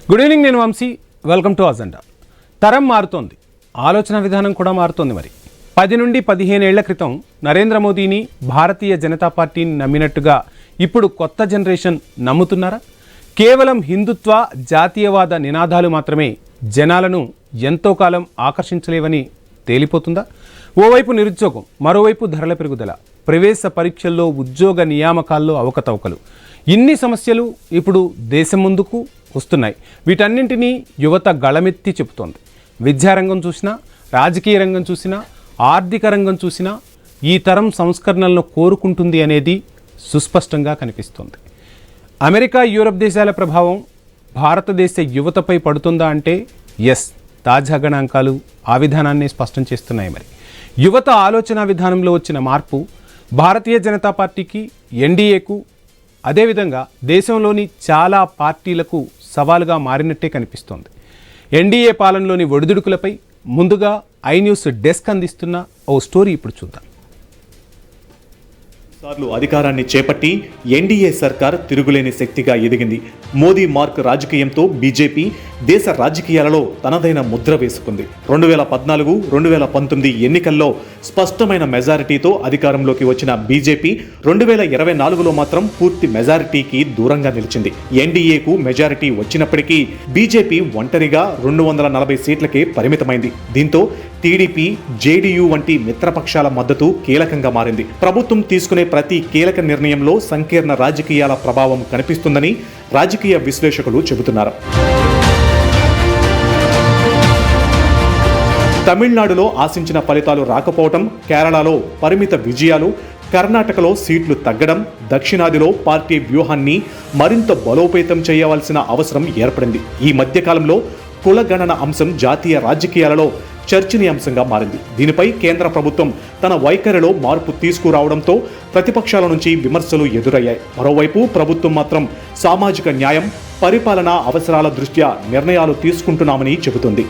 Good evening, నేను Vamsi. Welcome to agenda. తరం మారుతోంది, ఆలోచన విధానం కూడా మారుతోంది. మరి 10 నుండి 15 ఏళ్ల క్రితం నరేంద్ర మోదీని, భారతీయ జనతా పార్టీని నమ్మినట్టుగా ఇప్పుడు కొత్త జనరేషన్ నమ్ముతున్నారా? కేవలం హిందుత్వ, జాతీయవాద నినాదాలు మాత్రమే జనాలను ఎంతో కాలం ఆకర్షించలేవని తేలిపోతుందా? ఓవైపు నిరుద్యోగం, మరోవైపు ధరల పెరుగుదల, ప్రవేశ పరీక్షల్లో, ఉద్యోగ నియామకాల్లో అవకతవకలు, ఇన్ని సమస్యలు ఇప్పుడు దేశం ముందుకు వస్తున్నాయి. వీటన్నింటినీ యువత గళమెత్తి చెబుతోంది. విద్యారంగం చూసినా, రాజకీయ రంగం చూసినా, ఆర్థిక రంగం చూసినా ఈ తరం సంస్కరణలను కోరుకుంటుంది అనేది సుస్పష్టంగా కనిపిస్తోంది. అమెరికా, యూరప్ దేశాల ప్రభావం భారతదేశ యువతపై పడుతుందా అంటే ఎస్, తాజా గణాంకాలు ఆ విధానాన్ని స్పష్టం చేస్తున్నాయి. మరి యువత ఆలోచన విధానంలో వచ్చిన మార్పు భారతీయ జనతా పార్టీకి, ఎన్డీఏకు, అదేవిధంగా దేశంలోని చాలా పార్టీలకు సవాలుగా మారినట్టే కనిపిస్తోంది. ఎన్డీఏ పాలనలోని ఒడిదుడుకులపై ముందుగా ఐ న్యూస్ డెస్క్ అందిస్తున్న ఓ స్టోరీ ఇప్పుడు చూద్దాం. సార్లు అధికారాన్ని చేపట్టి ఎన్డీఏ సర్కార్ తిరుగులేని శక్తిగా ఎదిగింది. మోదీ మార్క్ రాజకీయంతో బీజేపీ దేశ రాజకీయాలలో తనదైన ముద్ర వేసుకుంది. 2014, 2019 ఎన్నికల్లో స్పష్టమైన మెజారిటీతో అధికారంలోకి వచ్చిన బీజేపీ 2024లో మాత్రం పూర్తి మెజారిటీకి దూరంగా నిలిచింది. ఎన్డీఏకు మెజారిటీ వచ్చినప్పటికీ బీజేపీ ఒంటరిగా 240 సీట్లకే పరిమితమైంది. దీంతో టీడీపీ, జేడీయూ వంటి మిత్రపక్షాల మద్దతు కీలకంగా మారింది. ప్రభుత్వం తీసుకునే ప్రతి కీలక నిర్ణయంలో సంకీర్ణ రాజకీయాల ప్రభావం కనిపిస్తుందని రాజకీయ విశ్లేషకులు చెబుతున్నారు. తమిళనాడులో ఆశించిన ఫలితాలు రాకపోవటం, కేరళలో పరిమిత విజయాలు, కర్ణాటకలో సీట్లు తగ్గడం, దక్షిణాదిలో పార్టీ వ్యూహాన్ని మరింత బలోపేతం చేయవలసిన అవసరం ఏర్పడింది. ఈ మధ్యకాలంలో కులగణన అంశం జాతీయ రాజకీయాలలో చర్చనీయాంశంగా మారింది. దీనిపై కేంద్ర ప్రభుత్వం తన వైఖరిలో మార్పు తీసుకురావడంతో ప్రతిపక్షాల నుంచి విమర్శలు ఎదురయ్యాయి. మరోవైపు ప్రభుత్వం మాత్రం సామాజిక న్యాయం, పరిపాలనా అవసరాల దృష్ట్యా నిర్ణయాలు తీసుకుంటున్నామని చెబుతుంది.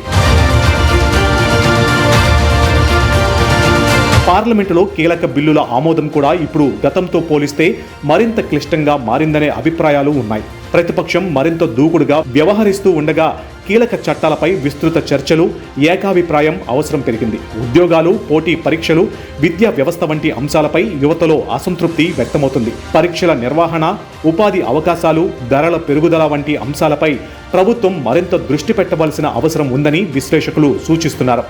పార్లమెంటులో కీలక బిల్లుల ఆమోదం కూడా ఇప్పుడు గతంతో పోలిస్తే మరింత క్లిష్టంగా మారిందనే అభిప్రాయాలు ఉన్నాయి. ప్రతిపక్షం మరింత దూకుడుగా వ్యవహరిస్తూ ఉండగా కీలక చట్టాలపై విస్తృత చర్చలు, ఏకాభిప్రాయం అవసరం పెరిగింది. ఉద్యోగాలు, పోటీ పరీక్షలు, విద్యా వ్యవస్థ వంటి అంశాలపై యువతలో అసంతృప్తి వ్యక్తమవుతుంది. పరీక్షల నిర్వహణ, ఉపాధి అవకాశాలు, ధరల పెరుగుదల వంటి అంశాలపై ప్రభుత్వం మరింత దృష్టి పెట్టవలసిన అవసరం ఉందని విశ్లేషకులు సూచిస్తున్నారు.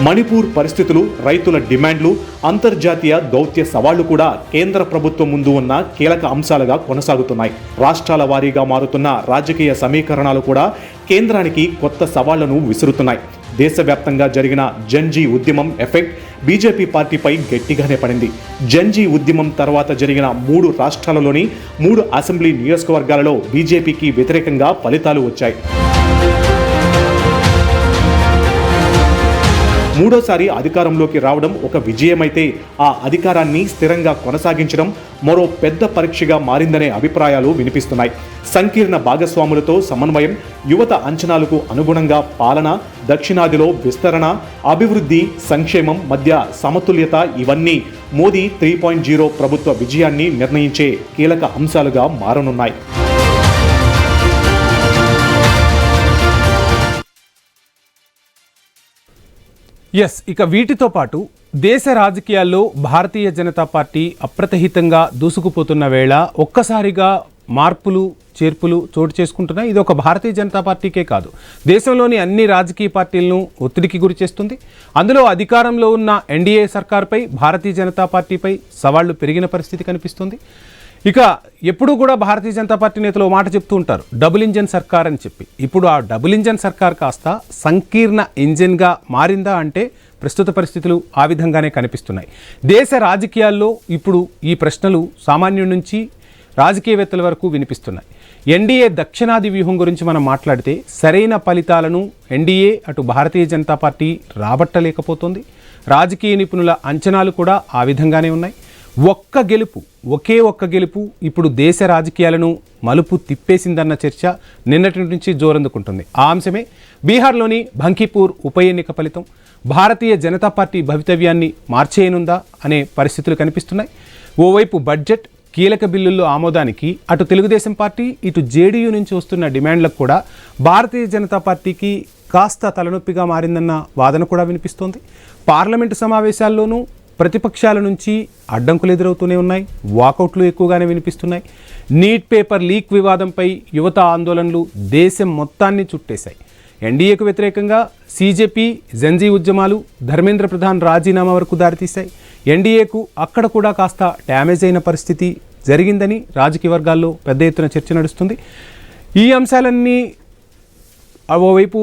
మణిపూర్ పరిస్థితులు, రైతుల డిమాండ్లు, అంతర్జాతీయ దౌత్య సవాళ్లు కూడా కేంద్ర ప్రభుత్వం ముందు ఉన్న కీలక అంశాలుగా కొనసాగుతున్నాయి. రాష్ట్రాల వారీగా మారుతున్న రాజకీయ సమీకరణాలు కూడా కేంద్రానికి కొత్త సవాళ్లను విసురుతున్నాయి. దేశవ్యాప్తంగా జరిగిన జన్జీ ఉద్యమం ఎఫెక్ట్ బీజేపీ పార్టీపై గట్టిగానే పడింది. జన్జీ ఉద్యమం తర్వాత జరిగిన 3 రాష్ట్రాలలోని 3 అసెంబ్లీ నియోజకవర్గాలలో బీజేపీకి వ్యతిరేకంగా ఫలితాలు వచ్చాయి. మూడోసారి అధికారంలోకి రావడం ఒక విజయమైతే ఆ అధికారాన్ని స్థిరంగా కొనసాగించడం మరో పెద్ద పరీక్షగా మారిందనే అభిప్రాయాలు వినిపిస్తున్నాయి. సంకీర్ణ భాగస్వాములతో సమన్వయం, యువత అంచనాలకు అనుగుణంగా పాలన, దక్షిణాదిలో విస్తరణ, అభివృద్ధి, సంక్షేమం మధ్య సమతుల్యత ఇవన్నీ మోదీ 3.0 ప్రభుత్వ విజయాన్ని నిర్ణయించే కీలక అంశాలుగా మారనున్నాయి. ఎస్, ఇక వీటితో పాటు దేశ రాజకీయాల్లో భారతీయ జనతా పార్టీ అప్రతిహితంగా దూసుకుపోతున్న వేళ ఒక్కసారిగా మార్పులు, చేర్పులు చోటు చేసుకుంటున్నాయి. ఇది ఒక భారతీయ జనతా పార్టీకే కాదు, దేశంలోని అన్ని రాజకీయ పార్టీలను ఒత్తిడికి గురి చేస్తుంది. అందులో అధికారంలో ఉన్న ఎన్డీఏ సర్కార్పై భారతీయ జనతా పార్టీపై సవాళ్లు పెరిగిన పరిస్థితి కనిపిస్తుంది. ఇక ఎప్పుడూ కూడా భారతీయ జనతా పార్టీ నేతలు మాట చెప్తూ ఉంటారు, డబుల్ ఇంజన్ సర్కార్ అని చెప్పి. ఇప్పుడు ఆ డబుల్ ఇంజన్ సర్కార్ కాస్త సంకీర్ణ ఇంజన్గా మారిందా అంటే ప్రస్తుత పరిస్థితులు ఆ విధంగానే కనిపిస్తున్నాయి. దేశ రాజకీయాల్లో ఇప్పుడు ఈ ప్రశ్నలు సామాన్యుడి నుంచి రాజకీయవేత్తల వరకు వినిపిస్తున్నాయి. ఎన్డీఏ దక్షిణాది వ్యూహం గురించి మనం మాట్లాడితే సరైన ఫలితాలను ఎన్డీఏ అటు భారతీయ జనతా పార్టీ రాబట్టలేకపోతుంది. రాజకీయ నిపుణుల అంచనాలు కూడా ఆ విధంగానే ఉన్నాయి. ఒకే ఒక్క గెలుపు ఇప్పుడు దేశ రాజకీయాలను మలుపు తిప్పేసిందన్న చర్చ నిన్నటి నుంచి జోరందుకుంటుంది. ఆ అంశమే బీహార్లోని బంకీపూర్ ఉప ఎన్నిక ఫలితం భారతీయ జనతా పార్టీ భవితవ్యాన్ని మార్చేయనుందా అనే పరిస్థితులు కనిపిస్తున్నాయి. ఓవైపు బడ్జెట్, కీలక బిల్లుల్లో ఆమోదానికి అటు తెలుగుదేశం పార్టీ ఇటు జేడీయూ నుంచి వస్తున్న డిమాండ్లకు కూడా భారతీయ జనతా పార్టీకి కాస్త తలనొప్పిగా మారిందన్న వాదన కూడా వినిపిస్తోంది. పార్లమెంటు సమావేశాల్లోనూ ప్రతిపక్షాల నుంచి అడ్డంకులు ఎదురవుతూనే ఉన్నాయి, వాకౌట్లు ఎక్కువగానే వినిపిస్తున్నాయి. నీట్ పేపర్ లీక్ వివాదంపై యువత ఆందోళనలు దేశం మొత్తాన్ని చుట్టేశాయి. ఎన్డీఏకు వ్యతిరేకంగా సీజేపీ జెన్జీ ఉద్యమాలు ధర్మేంద్ర ప్రధాన్ రాజీనామా వరకు దారితీశాయి. ఎన్డీఏకు అక్కడ కూడా కాస్త డ్యామేజ్ అయిన పరిస్థితి జరిగిందని రాజకీయ వర్గాల్లో పెద్ద ఎత్తున చర్చ నడుస్తుంది. ఈ అంశాలన్నీ ఓవైపు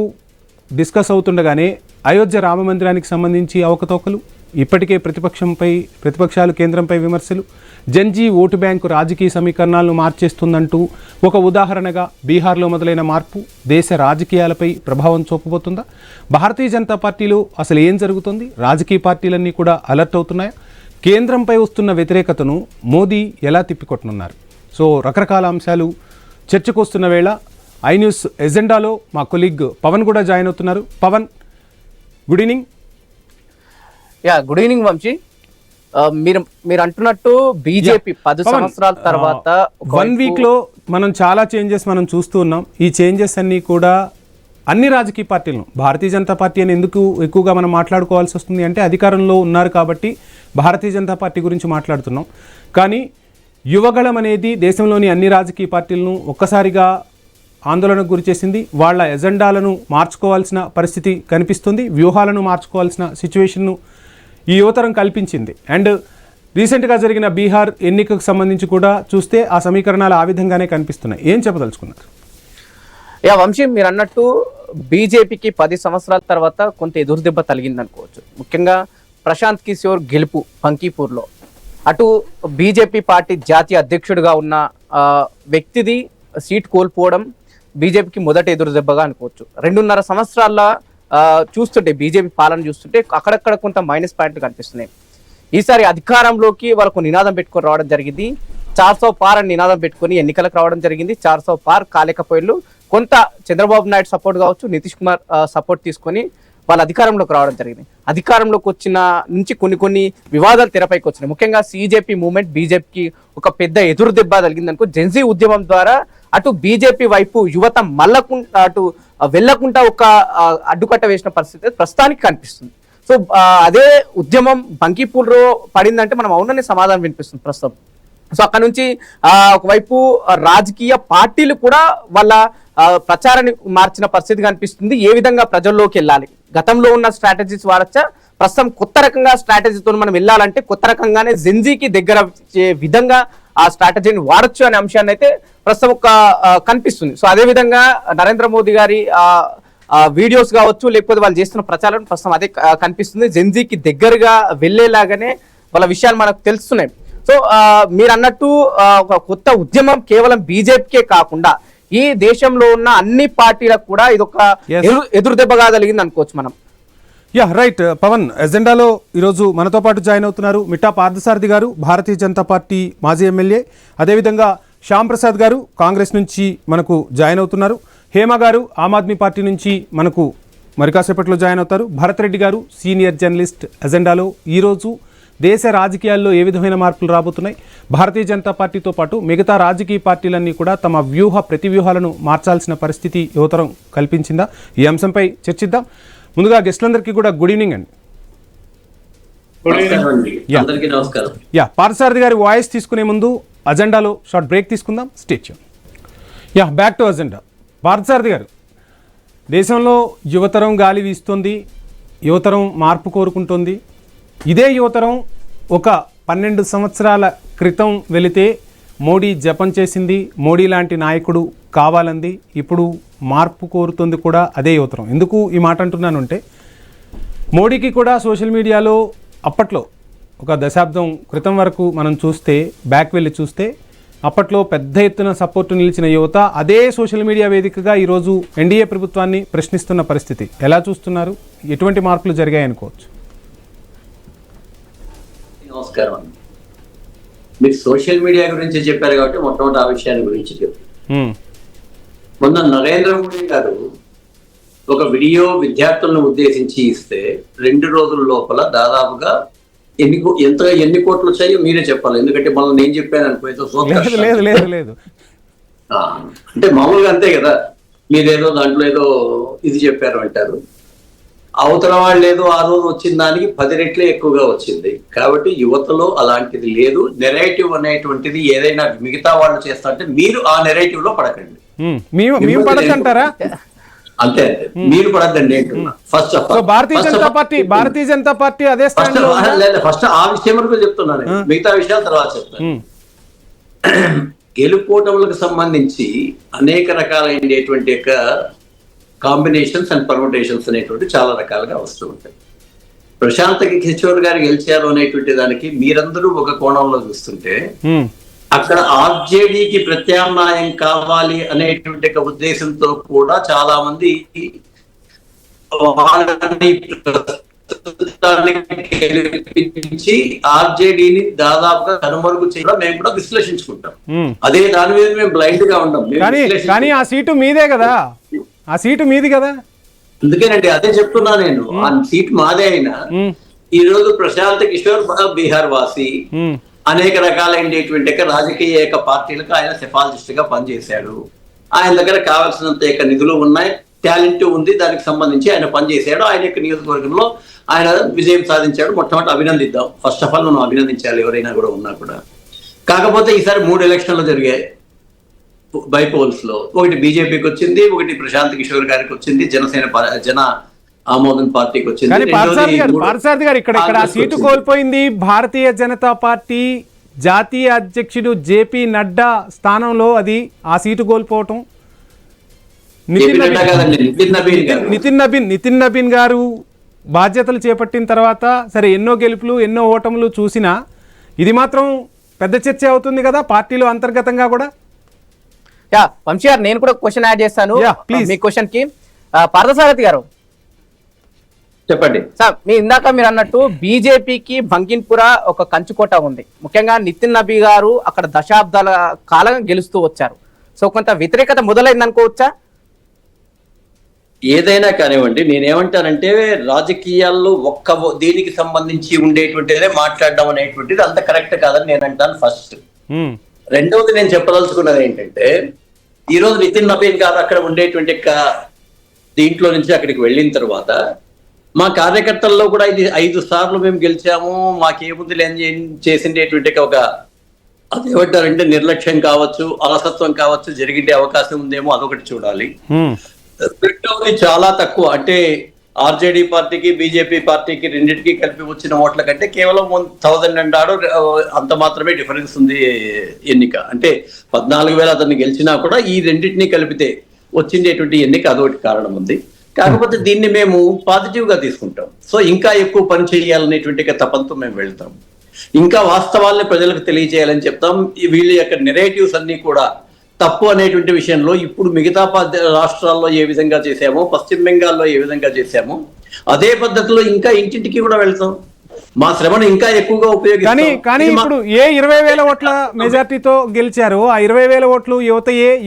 డిస్కస్ అవుతుండగానే అయోధ్య రామ మందిరానికి సంబంధించి అవకతవకలు, ఇప్పటికే ప్రతిపక్షాలు కేంద్రంపై విమర్శలు, జంజీ ఓటు బ్యాంకు రాజకీయ సమీకరణాలను మార్చేస్తుందంటూ ఒక ఉదాహరణగా బీహార్లో మొదలైన మార్పు దేశ రాజకీయాలపై ప్రభావం చూపబోతుందా? భారతీయ జనతా పార్టీలో అసలు ఏం జరుగుతుంది? రాజకీయ పార్టీలన్నీ కూడా అలర్ట్ అవుతున్నాయా? కేంద్రంపై వస్తున్న వ్యతిరేకతను మోదీ ఎలా తిప్పికొట్టనున్నారు? సో రకరకాల అంశాలు చర్చకు వస్తున్న వేళ ఐ న్యూస్ ఎజెండాలో మా కొలీగ్ పవన్ కూడా జాయిన్ అవుతున్నారు. Pavan, good evening. Good evening Vamshi. మీరు అంటున్నట్టు బీజేపీ 10 సంవత్సరాల తర్వాత 1 వీక్ లో మనం చాలా చేంజెస్ మనం చూస్తూ ఉన్నాం. ఈ చేంజెస్ అన్నీ కూడా అన్ని రాజకీయ పార్టీలను, భారతీయ జనతా పార్టీ అని ఎందుకు ఎక్కువగా మనం మాట్లాడుకోవాల్సి వస్తుంది అంటే అధికారంలో ఉన్నారు కాబట్టి భారతీయ జనతా పార్టీ గురించి మాట్లాడుతున్నాం. కానీ యువగళం అనేది దేశంలోని అన్ని రాజకీయ పార్టీలను ఒక్కసారిగా ఆందోళనకు గురిచేసింది. వాళ్ళ ఎజెండాలను మార్చుకోవాల్సిన పరిస్థితి కనిపిస్తుంది, వ్యూహాలను మార్చుకోవాల్సిన సిచ్యువేషన్ను ఈ యువతరం కల్పించింది. అండ్ రీసెంట్గా జరిగిన బీహార్ ఎన్నికకు సంబంధించి కూడా చూస్తే ఆ సమీకరణాలు ఆ విధంగానే కనిపిస్తున్నాయి. ఏం చెప్పదలుచుకున్నారు? వంశీ, మీరు అన్నట్టు బీజేపీకి 10 సంవత్సరాల తర్వాత కొంత ఎదురుదెబ్బ తగిలింది అనుకోవచ్చు. ముఖ్యంగా ప్రశాంత్ కిషోర్ గెలుపు బంకీపూర్లో, అటు బీజేపీ పార్టీ జాతీయ అధ్యక్షుడిగా ఉన్న వ్యక్తిది సీట్ కోల్పోవడం బీజేపీకి మొదటి ఎదురుదెబ్బగా అనుకోవచ్చు. 2.5 సంవత్సరాల చూస్తుంటే బీజేపీ పాలన చూస్తుంటే అక్కడక్కడ కొంత మైనస్ పాయింట్లు కనిపిస్తున్నాయి. ఈసారి అధికారంలోకి వాళ్ళకు నినాదం పెట్టుకొని రావడం జరిగింది. 400 పార్ అని నినాదం పెట్టుకొని ఎన్నికలకు రావడం జరిగింది. 400 పార్ కాలేకపోయిళ్ళు కొంత చంద్రబాబు నాయుడు సపోర్ట్ కావచ్చు, నితీష్ కుమార్ సపోర్ట్ తీసుకొని వాళ్ళ అధికారంలోకి రావడం జరిగింది. అధికారంలోకి వచ్చిన నుంచి కొన్ని వివాదాలు తెరపైకి వచ్చినాయి. ముఖ్యంగా సీజేపీ మూవ్మెంట్ బీజేపీకి ఒక పెద్ద ఎదురు దెబ్బ తగిలింది అనుకో. జెన్జీ ఉద్యమం ద్వారా అటు బీజేపీ వైపు యువత మళ్ళకుండా అటు వెళ్లకుండా ఒక అడ్డుకట్ట వేసిన పరిస్థితి ప్రస్తుతానికి కనిపిస్తుంది. సో అదే ఉద్యమం బంకీపూర్లో పడిందంటే మనం అవుననే సమాధానం వినిపిస్తుంది ప్రస్తుతం. సో అక్కడ నుంచి ఒకవైపు రాజకీయ పార్టీలు కూడా వాళ్ళ ప్రచారాన్ని మార్చిన పరిస్థితి కనిపిస్తుంది. ఏ విధంగా ప్రజల్లోకి వెళ్ళాలి, గతంలో ఉన్న స్ట్రాటజీస్ వాడచ్చా, ప్రస్తుతం కొత్త రకంగా స్ట్రాటజీతో మనం వెళ్ళాలంటే కొత్త రకంగానే జెన్జీకి దగ్గర విధంగా ఆ స్ట్రాటజీని వాడచ్చు అనే అంశాన్ని అయితే ప్రస్తుతం ఒక కనిపిస్తుంది. సో అదే విధంగా నరేంద్ర మోదీ గారి వీడియోస్ కావచ్చు, లేకపోతే వాళ్ళు చేస్తున్న ప్రచారం ప్రస్తుతం అదే కనిపిస్తుంది. జెన్జీకి దగ్గరగా వెళ్ళేలాగానే వాళ్ళ విషయాలు మనకు తెలుస్తున్నాయి. సో మీరు అన్నట్టు ఒక కొత్త ఉద్యమం కేవలం బీజేపీకే కాకుండా ఈ దేశంలో ఉన్న అన్ని పార్టీలకు కూడా ఇదొక ఎదురు దెబ్బగా కలిగింది అనుకోవచ్చు మనం. రైట్ పవన్, ఎజెండాలో ఈరోజు మనతో పాటు జాయిన్ అవుతున్నారు మిట్టా పార్థసారథి గారు, భారతీయ జనతా పార్టీ మాజీ ఎమ్మెల్యే. అదేవిధంగా శ్యామ్ ప్రసాద్ గారు కాంగ్రెస్ నుంచి మనకు జాయిన్ అవుతున్నారు. హేమ గారు ఆమ్ ఆద్మీ పార్టీ నుంచి మనకు మరి కాసేపట్లో జాయిన్ అవుతారు. భరత్ రెడ్డి గారు సీనియర్ జర్నలిస్ట్. ఎజెండాలో ఈరోజు దేశ రాజకీయాల్లో ఏ విధమైన మార్పులు రాబోతున్నాయి, భారతీయ జనతా పార్టీతో పాటు మిగతా రాజకీయ పార్టీలన్నీ కూడా తమ ప్రతివ్యూహాలను మార్చాల్సిన పరిస్థితి యువతరం కల్పించిందా? ఈ అంశంపై చర్చిద్దాం. ముందుగా గెస్టులందరికీ కూడా గుడ్ ఈవినింగ్ అండి. పార్థసారథి గారి వాయిస్ తీసుకునే ముందు అజెండాలో షార్ట్ బ్రేక్ తీసుకుందాం. Stay tune. Back to agenda. Parthasarathi గారు, దేశంలో యువతరం గాలి వీస్తుంది, యువతరం మార్పు కోరుకుంటుంది. ఇదే యువతరం ఒక 12 సంవత్సరాల క్రితం వెళితే మోడీ జపం చేసింది, మోడీ లాంటి నాయకుడు కావాలంది. ఇప్పుడు మార్పు కోరుతుంది కూడా అదే యువతరం. ఎందుకు ఈ మాట అంటున్నానంటే మోడీకి కూడా సోషల్ మీడియాలో అప్పట్లో ఒక దశాబ్దం క్రితం వరకు మనం చూస్తే, బ్యాక్ వెళ్ళి చూస్తే అప్పట్లో పెద్ద ఎత్తున సపోర్టు నిలిచిన యువత అదే సోషల్ మీడియా వేదికగా ఈరోజు ఎన్డీఏ ప్రభుత్వాన్ని ప్రశ్నిస్తున్న పరిస్థితి. ఎలా చూస్తున్నారు? ఎటువంటి మార్పులు జరిగాయి అనుకోవచ్చు? నమస్కారం అండి. మీరు సోషల్ మీడియా గురించి చెప్పారు కాబట్టి మొట్టమొదటి ఆ విషయాన్ని గురించి చెప్పారు. మొన్న నరేంద్ర మోడీ గారు ఒక వీడియో విద్యార్థులను ఉద్దేశించి ఇస్తే 2 రోజుల లోపల దాదాపుగా ఎన్ని కోట్లు వచ్చాయో మీరే చెప్పాలి, ఎందుకంటే మళ్ళీ నేను చెప్పాను అనుకో ఏదో లేదు లేదు లేదు లేదు అంటే మామూలుగా అంతే కదా, మీరేదో దాంట్లో ఏదో ఇది చెప్పారు అంటారు, అవతల వాళ్ళు ఏదో ఆ రోజు వచ్చిన దానికి 10 రెట్లే ఎక్కువగా వచ్చింది. కాబట్టి యువతలో అలాంటిది లేదు. నెరేటివ్ అనేటువంటిది ఏదైనా మిగతా వాళ్ళు చేస్తా అంటే మీరు ఆ నెరేటివ్ లో పడకండి. మేము పడకంటారా? అంతే అంతే, మీరు పడద్దండి అంటున్నా. First of all Bharatiya Janata party అదే ఫస్ట్ ఆ విషయం వరకు చెప్తున్నాను, మిగతా విషయాలు తర్వాత చెప్తాను. గెలుపోటములకు సంబంధించి అనేక రకాలైనటువంటి యొక్క కాంబినేషన్స్ అండ్ పర్ముటేషన్స్ అనేటువంటి చాలా రకాలుగా వస్తూ ఉంటాయి. ప్రశాంత్ కిషోర్ గారు గెలిచారు అనేటువంటి దానికి మీరందరూ ఒక కోణంలో చూస్తుంటే అక్కడ ఆర్జేడీకి ప్రత్యామ్నాయం కావాలి అనేటువంటి ఉద్దేశంతో కూడా చాలా మంది గెలిపించి ఆర్జేడీని దాదాపుగా కనుమరుగు చేయడం మేము కూడా విశ్లేషించుకుంటాం. అదే దాని మీద మేము బ్లైండ్ గా ఉంటాం. కానీ ఆ సీటు మీదే కదా, ఆ సీటు మీది కదా. అందుకేనండి అదే చెప్తున్నా నేను, ఆ సీట్ మాదే అయినా ఈ రోజు ప్రశాంత్ కిషోర్ బీహార్ వాసి, అనేక రకాలైనటువంటి రాజకీయ పార్టీలకు ఆయన సిఫారసు గా పనిచేశాడు. ఆయన దగ్గర కావాల్సినంత నిధులు ఉన్నాయి, టాలెంట్ ఉంది, దానికి సంబంధించి ఆయన పనిచేశాడు. ఆయన యొక్క నియోజకవర్గంలో ఆయన విజయం సాధించాడు. మొట్టమొదటి అభినందిద్దాం. ఫస్ట్ ఆఫ్ ఆల్ మనం అభినందించాలి ఎవరైనా కూడా ఉన్నా కూడా. కాకపోతే ఈసారి 3 ఎలక్షన్లు జరిగాయి బైపోల్స్ లో. ఒకటి బీజేపీకి వచ్చింది, ఒకటి ప్రశాంత్ కిషోర్ గారికి వచ్చింది, జన ఆమోదం పార్టీకి వచ్చింది. పార్థసారథి గారు ఇక్కడ ఆ సీటు కోల్పోయింది భారతీయ జనతా పార్టీ జాతీయ అధ్యక్షుడు జేపీ నడ్డా స్థానంలో అది ఆ సీటు కోల్పోవటం. నితిన్ నబీన్ గారు బాధ్యతలు చేపట్టిన తర్వాత సరే ఎన్నో గెలుపులు ఎన్నో ఓటములు చూసినా ఇది మాత్రం పెద్ద చర్చ అవుతుంది కదా పార్టీలో అంతర్గతంగా కూడా. వంశీ గారు నేను కూడా క్వశ్చన్ యాడ్ చేస్తాను ప్లీజ్ మీ క్వశ్చన్ కి. పార్థసారథి గారు చెప్పండి సార్. ఇందాక మీరు అన్నట్టు బీజేపీకి బంకిన్పుర ఒక కంచుకోట ఉంది. ముఖ్యంగా నితిన్ నబీ గారు అక్కడ దశాబ్దాల కాలంగా గెలుస్తూ వచ్చారు. సో కొంత వ్యతిరేకత మొదలైంది అనుకోవచ్చా? ఏదైనా కానివ్వండి, నేనేమంటానంటే రాజకీయాల్లో దీనికి సంబంధించి ఉండేటువంటిదే మాట్లాడడం అనేటువంటిది అంత కరెక్ట్ కాదని నేను అంటాను ఫస్ట్. రెండవది నేను చెప్పదలుచుకున్నది ఏంటంటే, ఈ రోజు నితిన్ నబీన్ గారు అక్కడ ఉండేటువంటి దీంట్లో నుంచి అక్కడికి వెళ్ళిన తర్వాత మా కార్యకర్తల్లో కూడా ఇది 5 సార్లు మేము గెలిచాము, మాకేముంది లేని చేసిండేటువంటి అదేమంటారంటే నిర్లక్ష్యం కావచ్చు, అలసత్వం కావచ్చు, జరిగిండే అవకాశం ఉందేమో అదొకటి చూడాలి. రెండవది చాలా తక్కువ, అంటే ఆర్జేడీ పార్టీకి బీజేపీ పార్టీకి రెండింటికి కలిపి వచ్చిన ఓట్ల కంటే కేవలం 1000 అంటాడు, అంత మాత్రమే డిఫరెన్స్ ఉంది ఎన్నిక. అంటే 14,000 అతన్ని గెలిచినా కూడా ఈ రెండింటినీ కలిపితే వచ్చిండేటువంటి ఎన్నిక అదొకటి కారణం ఉంది. కాకపోతే దీన్ని మేము పాజిటివ్ గా తీసుకుంటాం. సో ఇంకా ఎక్కువ పని చేయాలనేటువంటి తపంతో మేము వెళ్తాం, ఇంకా వాస్తవాల్ని ప్రజలకు తెలియజేయాలని చెప్తాం. వీళ్ళ యొక్క నెరేటివ్స్ అన్ని కూడా తప్పు అనేటువంటి విషయంలో ఇప్పుడు మిగతా రాష్ట్రాల్లో ఏ విధంగా చేశామో, పశ్చిమ బెంగాల్లో ఏ విధంగా చేశామో అదే పద్ధతిలో ఇంకా ఇంటింటికి కూడా వెళ్తాం. మా శ్రమను ఇంకా ఎక్కువగా ఉపయోగిస్తాం. కానీ ఇప్పుడు 20,000 ఓట్ల మెజార్టీతో గెలిచారు. ఆ 20,000 ఓట్లు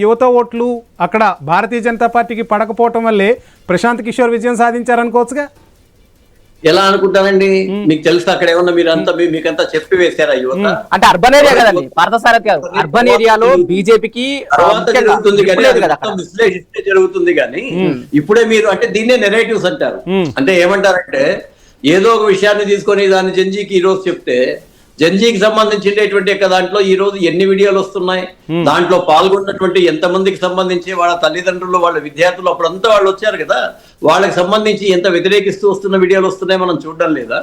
యువత ఓట్లు అక్కడ భారతీయ జనతా పార్టీకి పడకపోవటం వల్లే ప్రశాంత్ కిషోర్ విజయం సాధించారనుకోవచ్చుగా. ఎలా అనుకుంటానండి, మీకు తెలుసు అక్కడ ఏమన్నా మీరంతా మీకంతా చెప్పి వేశారా యువత? అంటే అర్బన్ ఏరియా కదండి పార్థసారథి గారు, అర్బన్ ఏరియాలో బీజేపీకి విశ్లేషిస్తే జరుగుతుంది కానీ ఇప్పుడే మీరు అంటే దీన్నే నెరేటివ్స్ అంటారు. అంటే ఏమంటారంటే ఏదో ఒక విషయాన్ని తీసుకొని దాన్ని జంజీకి ఈ రోజు చెప్తే జంజీకి సంబంధించినటువంటి దాంట్లో ఈ రోజు ఎన్ని వీడియోలు వస్తున్నాయి, దాంట్లో పాల్గొన్నటువంటి ఎంతమందికి సంబంధించి వాళ్ళ తల్లిదండ్రులు, వాళ్ళ విద్యార్థులు అప్పుడంతా వాళ్ళు వచ్చారు కదా, వాళ్ళకి సంబంధించి ఎంత వ్యతిరేకిస్తూ వస్తున్న వీడియోలు వస్తున్నాయి మనం చూడడం లేదా?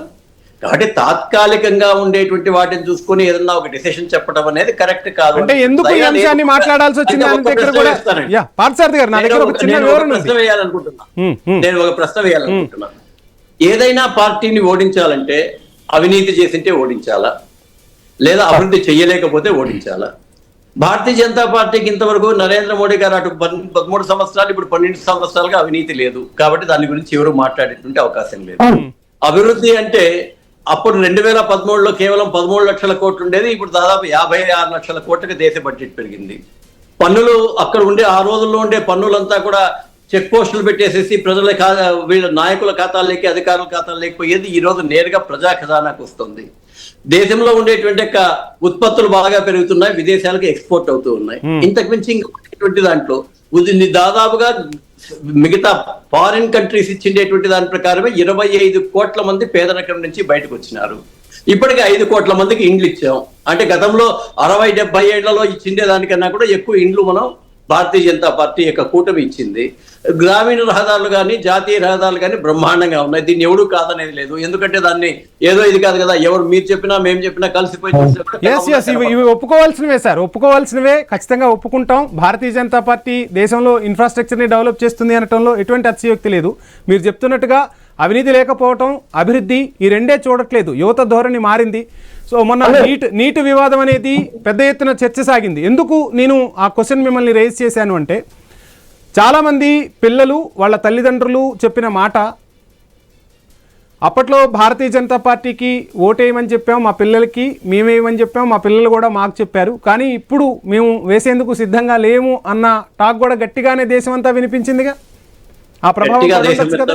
కాబట్టి తాత్కాలికంగా ఉండేటువంటి వాటిని చూసుకొని ఏదన్నా ఒక డిసిషన్ చెప్పడం అనేది కరెక్ట్ కాదు. అంటే ఎందుకు ఈ అంశాన్ని మాట్లాడాల్సి వచ్చింది నేను ఒక ప్రశ్న వేయాలనుకుంటున్నాను. ఏదైనా పార్టీని ఓడించాలంటే అవినీతి చేసింటే ఓడించాలా, లేదా అభివృద్ధి చెయ్యలేకపోతే ఓడించాలా? భారతీయ జనతా పార్టీకి ఇంతవరకు నరేంద్ర మోడీ గారు అటు 13 సంవత్సరాలు, ఇప్పుడు 12 సంవత్సరాలుగా అవినీతి లేదు కాబట్టి దాని గురించి ఎవరు మాట్లాడేటువంటి అవకాశం లేదు. అభివృద్ధి అంటే అప్పుడు 2013లో కేవలం 13 లక్షల కోట్లు ఉండేది, ఇప్పుడు దాదాపు 56 లక్షల కోట్లకి దేశ బడ్జెట్ పెరిగింది. పన్నులు అక్కడ ఉండే ఆ రోజుల్లో ఉండే పన్నులంతా కూడా చెక్ పోస్టులు పెట్టేసేసి ప్రజల వీళ్ళ నాయకుల ఖాతాల్లోకి అధికారుల ఖాతాలు లేకపోయేది ఈ రోజు నేరుగా ప్రజా ఖజానాకు వస్తుంది. దేశంలో ఉండేటువంటి ఉత్పత్తులు బాగా పెరుగుతున్నాయి, విదేశాలకు ఎక్స్పోర్ట్ అవుతూ ఉన్నాయి. ఇంతకు మించి ఇంకొకటి దాంట్లో దాదాపుగా మిగతా ఫారిన్ కంట్రీస్ ఇచ్చిండేటువంటి దాని ప్రకారమే 25 కోట్ల మంది పేదరికం నుంచి బయటకు వచ్చినారు. ఇప్పటికి 5 కోట్ల మందికి ఇండ్లు ఇచ్చాం. అంటే గతంలో 60-70 ఏళ్లలో ఇచ్చిండే దానికన్నా కూడా ఎక్కువ ఇండ్లు మనం భారతీయ జనతా పార్టీ యొక్క కూటమి ఇచ్చింది. గ్రామీణ రహదారులు కానీ జాతీయ రహదారులు కానీ బ్రహ్మాండంగా ఉన్నాయి. దీన్ని ఎవడు కాదనేది లేదు. ఎందుకంటే దాన్ని ఏదో ఇది కాదు కదా, ఎవరు మీరు చెప్పినా మేము చెప్పినా కలిసిపోయి ఇవి ఒప్పుకోవాల్సినవే సార్, ఒప్పుకోవాల్సినవే, ఖచ్చితంగా ఒప్పుకుంటాం. భారతీయ జనతా పార్టీ దేశంలో ఇన్ఫ్రాస్ట్రక్చర్ని డెవలప్ చేస్తుంది అనటంలో ఎటువంటి అతిశయోక్తి లేదు. మీరు చెప్తున్నట్టుగా అవినీతి లేకపోవటం, అభివృద్ధి, ఈ రెండే చూడట్లేదు. యువత ధోరణి మారింది. సో మొన్న నీటి వివాదం అనేది పెద్ద ఎత్తున చర్చ సాగింది. ఎందుకు నేను ఆ క్వశ్చన్ మిమ్మల్ని రేజ్ చేశాను అంటే, చాలామంది పిల్లలు వాళ్ళ తల్లిదండ్రులు చెప్పిన మాట, అప్పట్లో భారతీయ జనతా పార్టీకి ఓటేయమని చెప్పాం మా పిల్లలకి, మేమేయమని చెప్పాం మా పిల్లలు కూడా మాకు చెప్పారు, కానీ ఇప్పుడు మేము వేసేందుకు సిద్ధంగా లేము అన్న టాక్ కూడా గట్టిగానే దేశమంతా వినిపించిందిగా. ఆ ప్రభావం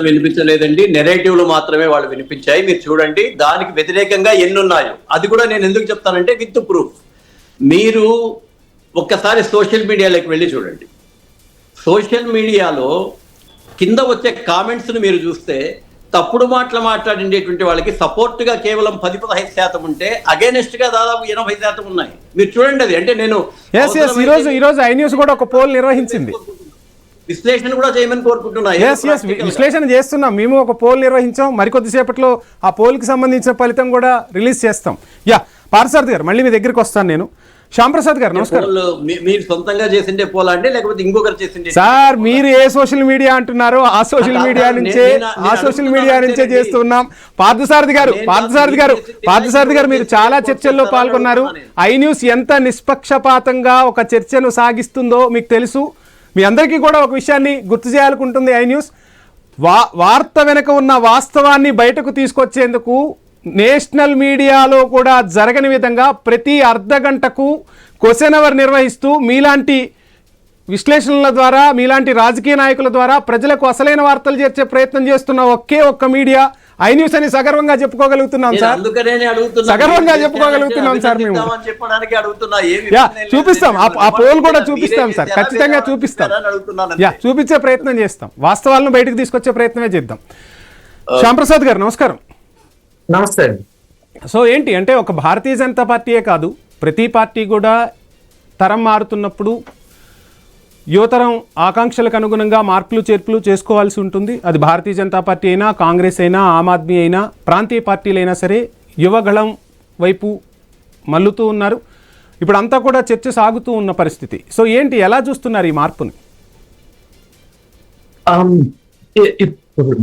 వినిపించలేదండి, నెరేటివ్లు మాత్రమే వాళ్ళు వినిపించాయి. మీరు చూడండి దానికి వ్యతిరేకంగా ఎన్నున్నాయో. అది కూడా నేను ఎందుకు చెప్తానంటే విత్ ప్రూఫ్. మీరు ఒక్కసారి సోషల్ మీడియాలోకి వెళ్ళి చూడండి. సోషల్ మీడియాలో కింద వచ్చే కామెంట్స్ ను మీరు చూస్తే తప్పుడు మాట్లాడిండేటువంటి వాళ్ళకి సపోర్ట్ గా కేవలం 10-15% ఉంటే అగైనెస్ట్ గా దాదాపు 80% ఉన్నాయి. మీరు చూడండి అది. అంటే నేను ఈ రోజు ఐ న్యూస్ కూడా ఒక పోల్ నిర్వహించింది. విశ్లేషణ కూడా చేయమని కోరుకుంటున్నా. విశ్లేషణ చేస్తున్నాం, మేము ఒక పోల్ నిర్వహించాం. మరికొద్దిసేపట్లో ఆ పోల్కి సంబంధించిన ఫలితం కూడా రిలీజ్ చేస్తాం. పార్థసారథి గారు, మళ్ళీ మీ దగ్గరికి వస్తాను నేను. శ్యాంప్రసాద్ గారు నమస్కారం. మీరు సొంతంగా చేసిండే పోల్ అంటే లేకపోతే ఇంకొకరు చేసిండే? సార్ మీరు ఏ సోషల్ మీడియా అంటున్నారో ఆ సోషల్ మీడియా నుంచే చేస్తున్నాం. పార్థసారథి గారు మీరు చాలా చర్చల్లో పాల్గొన్నారు. ఐ న్యూస్ ఎంత నిష్పక్షపాతంగా ఒక చర్చను సాగిస్తుందో మీకు తెలుసు. మీ అందరికీ కూడా ఒక విషయాన్ని గుర్తు చేయాలనుకుంటుంది. ఐ న్యూస్ వార్త వెనుక ఉన్న వాస్తవాన్ని బయటకు తీసుకొచ్చేందుకు నేషనల్ మీడియాలో కూడా జరగని విధంగా ప్రతి అర్ధ గంటకు క్వశ్చన్ అవర్ నిర్వహిస్తూ మీలాంటి విశ్లేషణల ద్వారా, మీలాంటి రాజకీయ నాయకుల ద్వారా ప్రజలకు అసలైన వార్తలు చేర్చే ప్రయత్నం చేస్తున్న ఒకే ఒక్క మీడియా ఐ న్యూస్ అని సగర్వంగా చెప్పుకోగలుగుతున్నాం సార్. సగర్వంగా చెప్పుకోగలుగుతున్నాం సార్. మేము చూపిస్తాం, ఆ పోల్ కూడా చూపిస్తాం సార్, ఖచ్చితంగా చూపిస్తాం. చూపించే ప్రయత్నం చేస్తాం, వాస్తవాలను బయటకు తీసుకొచ్చే ప్రయత్నమే చేద్దాం. శ్యాంప్రసాద్ గారు నమస్కారం. నమస్తే. సో ఏంటి అంటే, ఒక భారతీయ జనతా పార్టీయే కాదు, ప్రతి పార్టీ కూడా తరం మారుతున్నప్పుడు యువతరం ఆకాంక్షలకు అనుగుణంగా మార్పులు చేర్పులు చేసుకోవాల్సి ఉంటుంది. అది భారతీయ జనతా పార్టీ అయినా, కాంగ్రెస్ అయినా, ఆమ్ ఆద్మీ అయినా, ప్రాంతీయ పార్టీలైనా సరే యువగళం వైపు మల్లుతూ ఉన్నారు. ఇప్పుడు అంతా కూడా చర్చ సాగుతూ ఉన్న పరిస్థితి. సో ఏంటి, ఎలా చూస్తున్నారు ఈ మార్పుని?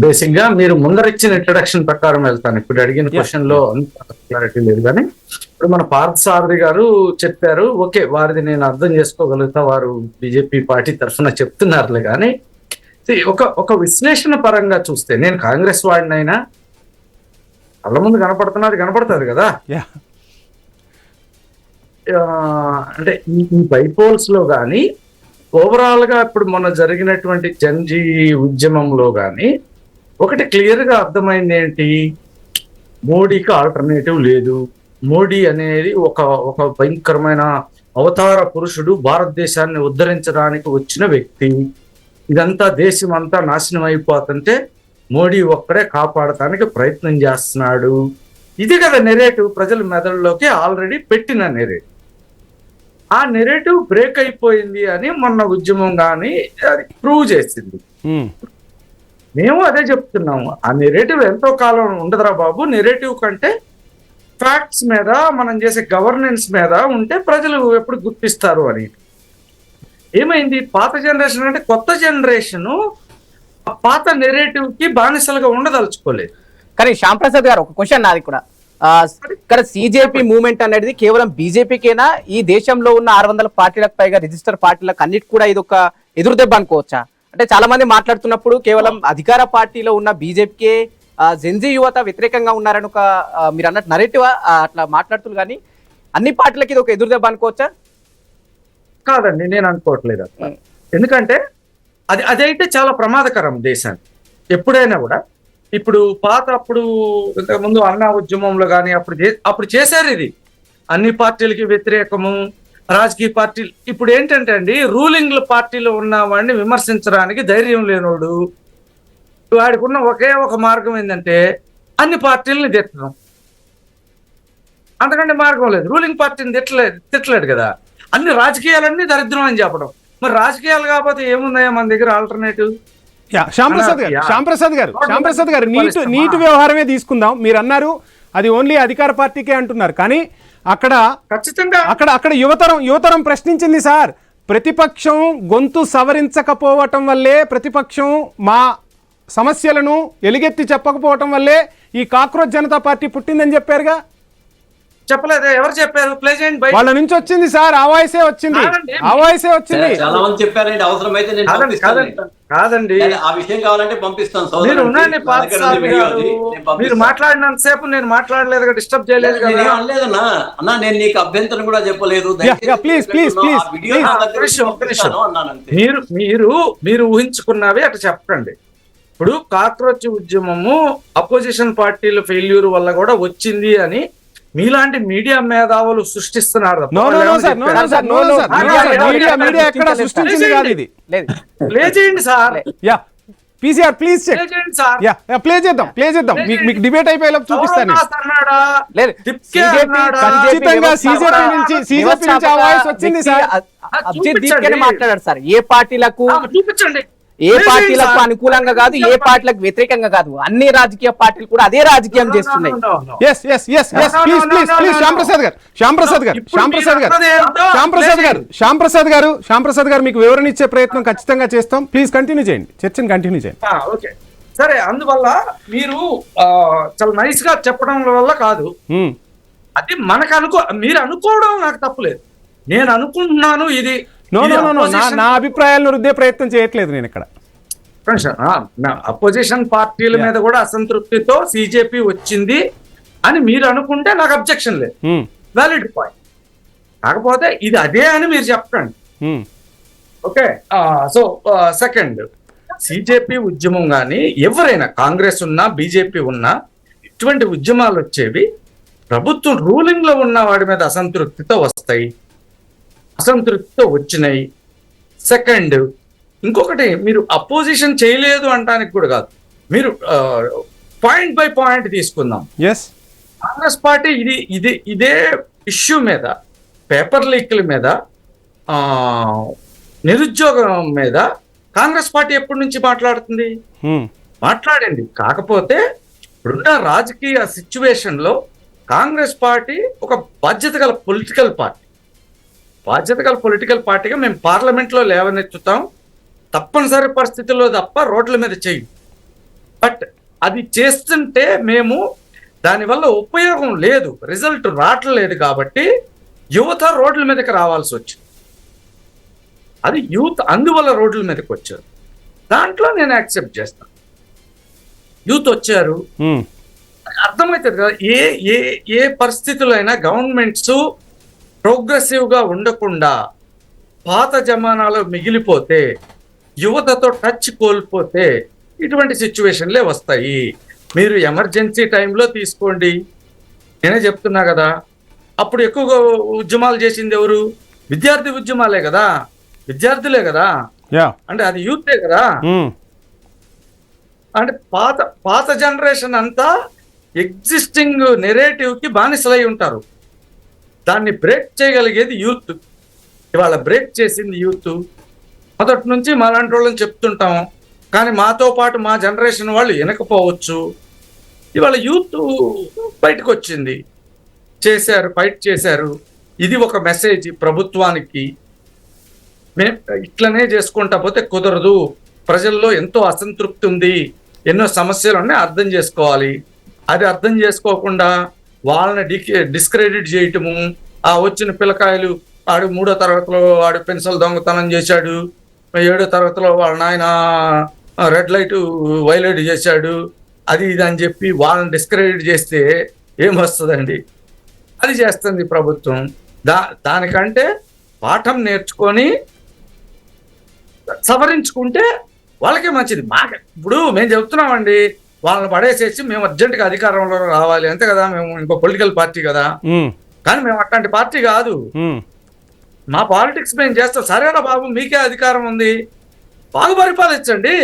బేసిక్ గా మీరు ముందరిచ్చిన ఇంట్రడక్షన్ ప్రకారం వెళ్తాను. ఇప్పుడు అడిగిన క్వశ్చన్ లో అంత క్లారిటీ లేదు, కానీ ఇప్పుడు మన పార్థసారథి గారు చెప్పారు, ఓకే, వారిది నేను అర్థం చేసుకోగలుగుతా, వారు బీజేపీ పార్టీ తరఫున చెప్తున్నారులే. కానీ ఒక విశ్లేషణ పరంగా చూస్తే, నేను కాంగ్రెస్ వాడినైనా కళ్ళ ముందు కనపడుతుంది కదా. అంటే ఈ బైపోల్స్ లో కానీ ఓవరాల్ గా ఇప్పుడు మొన్న జరిగినటువంటి జన్జీ ఉద్యమంలో కానీ ఒకటి క్లియర్ గా అర్థమైంది ఏంటి, మోడీకి ఆల్టర్నేటివ్ లేదు. మోడీ అనేది ఒక భయంకరమైన అవతార పురుషుడు, భారతదేశాన్ని ఉద్ధరించడానికి వచ్చిన వ్యక్తి. ఇదంతా దేశం అంతా నాశనం అయిపోతుంటే మోడీ ఒక్కడే కాపాడటానికి ప్రయత్నం చేస్తున్నాడు. ఇది కదా నెరేటివ్ ప్రజల మెదడులోకి ఆల్రెడీ పెట్టిన నెరేటివ్. ఆ నెరేటివ్ బ్రేక్ అయిపోయింది అని మొన్న ఉద్యమం కానీ అది ప్రూవ్ చేసింది. మేము అదే చెప్తున్నాము, ఆ నెరేటివ్ ఎంతో కాలం ఉండదురా బాబు. నెరేటివ్ కంటే ఫ్యాక్ట్స్ మీద, మనం చేసే గవర్నెన్స్ మీద ఉంటే ప్రజలు ఎప్పుడు గుర్తిస్తారు అని. ఏమైంది, పాత జనరేషన్ అంటే కొత్త జనరేషన్ ఆ పాత నెరేటివ్ కి బానిసలుగా ఉండదలుచుకోలేదు. కానీ శ్యాంప్రసాద్ గారు, ఒక క్వశ్చన్ నాది కూడా. ఇక్కడ సిజేపీ మూవ్మెంట్ అనేది కేవలం బీజేపీకేనా, ఈ దేశంలో ఉన్న 600 పార్టీలకు పైగా రిజిస్టర్ పార్టీలకు అన్నిటి కూడా ఇది ఒక ఎదురుదెబ్బ అనుకోవచ్చా? అంటే చాలా మంది మాట్లాడుతున్నప్పుడు కేవలం అధికార పార్టీలో ఉన్న బీజేపీకే జెన్జీ యువత వ్యతిరేకంగా ఉన్నారని ఒక మీరు అన్నట్టు నరేటివ్ అట్లా మాట్లాడుతున్నారు, కానీ అన్ని పార్టీలకి ఇది ఒక ఎదురుదెబ్బ అనుకోవచ్చా? కాదండి, నేను అనుకోవట్లేదు అట్లా. ఎందుకంటే అదైతే చాలా ప్రమాదకరం దేశానికి. ఎప్పుడైనా కూడా ఇప్పుడు అప్పుడు ఇంతకుముందు అన్నా ఉద్యమంలో కానీ అప్పుడు చేశారు ఇది. అన్ని పార్టీలకి వ్యతిరేకము, రాజకీయ పార్టీలు. ఇప్పుడు ఏంటంటే అండి, రూలింగ్ పార్టీలో ఉన్న వాడిని విమర్శించడానికి ధైర్యం లేనోడు, వాడికి ఉన్న ఒకే ఒక మార్గం ఏంటంటే అన్ని పార్టీలని తిట్టడం. అంతకంటే మార్గం లేదు. రూలింగ్ పార్టీని తిట్టలేడు కదా. అన్ని రాజకీయాలన్నీ దరిద్రం అని చెప్పడం. మరి రాజకీయాలు కాకపోతే ఏమున్నాయో మన దగ్గర ఆల్టర్నేటివ్? శ్యాంప్రసాద్ గారు నీటి వ్యవహారమే తీసుకుందాం. మీరు అన్నారు అది ఓన్లీ అధికార పార్టీకే అంటున్నారు, కానీ ఖచ్చితంగా అక్కడ యువతరం ప్రశ్నించింది సార్. ప్రతిపక్షం గొంతు సవరించకపోవటం వల్లే, ప్రతిపక్షం మా సమస్యలను ఎలుగెత్తి చెప్పకపోవటం వల్లే ఈ కాక్రోచ్ జనతా పార్టీ పుట్టిందని చెప్పారుగా. చెప్పలేదు. ఎవరు చెప్పారు? ప్లే చేయండి. వాళ్ళ నుంచి వచ్చింది సార్, ఆ వాయిసే వచ్చింది. చాలా మంది చెప్పారండి. అవసరమైతే నేను కాదండి, ఆ విషయం కావాలంటే పంపిస్తాను. మీరు మాట్లాడినంత సేపు నేను మాట్లాడలేదు, డిస్టర్బ్ చేయలేదు కదా. అనలేదన్నా అన్నా, నేను నీకు అభ్యంతరం కూడా చెప్పలేదు. మీరు ఊహించుకున్నవి అటు చెప్పండి. ఇప్పుడు కాక్రోచ్ ఉద్యమము అపోజిషన్ పార్టీల ఫెయిల్యూర్ వల్ల కూడా వచ్చింది అని మీలాంటి మీడియా మేధావులు సృష్టిస్తున్నారు. ప్లే చేయండి సార్. పీసీఆర్ ప్లీజ్ ప్లే చేద్దాం. మీకు డిబేట్ అయిపోయేలా చూపిస్తాను. ఖచ్చితంగా సీజేపీ నుంచి ఆ వాయిస్ వచ్చింది సార్. మాట్లాడారు సార్. ఏ పార్టీలకు చూపించండి, ఏ పార్టీలకు అనుకూలంగా కాదు, ఏ పార్టీలకు వ్యతిరేకంగా కాదు, అన్ని రాజకీయ పార్టీలు కూడా అదే రాజకీయం చేస్తున్నాయి. శ్యాంప్రసాద్ గారు మీకు వివరణ ఇచ్చే ప్రయత్నం ఖచ్చితంగా చేస్తాం. ప్లీజ్ కంటిన్యూ చేయండి, చర్చను కంటిన్యూ చేయండి. ఓకే సరే. అందువల్ల మీరు చాలా నైస్ గా చెప్పడం వల్ల కాదు, అది మనకు మీరు అనుకోవడం నాకు తప్పులేదు. నేను అనుకుంటున్నాను ఇది. నా అభిప్రాయాలను రుద్దే ప్రయత్నం చేయట్లేదు నేను ఇక్కడ. అపోజిషన్ పార్టీల మీద కూడా అసంతృప్తితో సిజేపీ వచ్చింది అని మీరు అనుకుంటే నాకు అబ్జెక్షన్ లేదు, వ్యాలిడ్ పాయింట్. కాకపోతే ఇది అదే అని మీరు చెప్పండి. ఓకే. సో సెకండ్, సిజేపీ ఉద్యమం కానీ ఎవరైనా, కాంగ్రెస్ ఉన్నా బీజేపీ ఉన్నా, ఇటువంటి ఉద్యమాలు వచ్చేవి ప్రభుత్వం రూలింగ్ లో ఉన్న వాడి మీద అసంతృప్తితో వస్తాయి, అసంతృప్తితో వచ్చినాయి. సెకండ్, ఇంకొకటి, మీరు అపోజిషన్ చేయలేదు అంటానికి కూడా కాదు, మీరు పాయింట్ బై పాయింట్ తీసుకుందాం. కాంగ్రెస్ పార్టీ ఇదే ఇష్యూ మీద, పేపర్ లీక్ల మీద, నిరుద్యోగం మీద కాంగ్రెస్ పార్టీ ఎప్పటి నుంచి మాట్లాడుతుంది? మాట్లాడింది. కాకపోతే ఇప్పుడున్న రాజకీయ సిచ్యువేషన్ లో కాంగ్రెస్ పార్టీ ఒక బాధ్యత గల పొలిటికల్ పార్టీగా మేము పార్లమెంట్లో లేవనెత్తుతాం, తప్పనిసరి పరిస్థితుల్లో తప్ప రోడ్ల మీద చెయ్యి. బట్ అది చేస్తుంటే మేము దానివల్ల ఉపయోగం లేదు, రిజల్ట్ రావట్లేదు, కాబట్టి యువత రోడ్ల మీదకి రావాల్సి వచ్చింది. అది యూత్ అందువల్ల రోడ్ల మీదకి వచ్చారు. దాంట్లో నేను యాక్సెప్ట్ చేస్తాను. యూత్ వచ్చారు, అర్థమవుతుంది కదా. ఏ పరిస్థితుల్లో అయినా గవర్నమెంట్స్ ప్రోగ్రెసివ్ గా ఉండకుండా పాత జమానాలో మిగిలిపోతే, యువతతో టచ్ కోల్పోతే ఇటువంటి సిచ్యువేషన్లే వస్తాయి. మీరు ఎమర్జెన్సీ టైంలో తీసుకోండి, నేనే చెప్తున్నా కదా. అప్పుడు ఎక్కువగా ఉద్యమాలు చేసింది ఎవరు? విద్యార్థి ఉద్యమాలే కదా, విద్యార్థులే కదా, అంటే అది యూతే కదా. అంటే పాత జనరేషన్ అంతా ఎగ్జిస్టింగ్ నెరేటివ్ కి బానిసలై ఉంటారు. దాన్ని బ్రేక్ చేయగలిగేది యూత్. ఇవాళ బ్రేక్ చేసింది యూత్. మొదటి నుంచి మాలాంటి వాళ్ళని చెప్తుంటాం, కానీ మాతో పాటు మా జనరేషన్ వాళ్ళు వెనకపోవచ్చు. ఇవాళ యూత్ బయటకు వచ్చింది, ఫైట్ చేశారు. ఇది ఒక మెసేజ్ ప్రభుత్వానికి. మేము ఇట్లనే చేసుకుంటా పోతే కుదరదు, ప్రజల్లో ఎంతో అసంతృప్తి ఉంది, ఎన్నో సమస్యలు ఉన్నాయి, అర్థం చేసుకోవాలి. అది అర్థం చేసుకోకుండా వాళ్ళని డిస్క్రెడిట్ చేయటము, ఆ వచ్చిన పిల్లకాయలు, ఆడు 3వ తరగతిలో ఆడు పెన్సిల్ దొంగతనం చేశాడు, 7వ తరగతిలో వాళ్ళ నాయన రెడ్ లైట్ వైలేట్ చేశాడు, అది ఇది అని చెప్పి వాళ్ళని డిస్క్రెడిట్ చేస్తే ఏమొస్తుందండి? అది చేస్తుంది ప్రభుత్వం. దానికంటే పాఠం నేర్చుకొని సవరించుకుంటే వాళ్ళకే మంచిది. ఇప్పుడు మేము చెప్తున్నామండి, వాళ్ళని పడేసేసి మేము అర్జెంటుగా అధికారంలో రావాలి అంతే కదా, మేము ఇంకో పొలిటికల్ పార్టీ కదా, కానీ మేము అట్లాంటి పార్టీ కాదు. మా పాలిటిక్స్ మేము చేస్తాం. సరేనా బాబు, మీకే అధికారం ఉంది, బాగా పరిపాలించండి,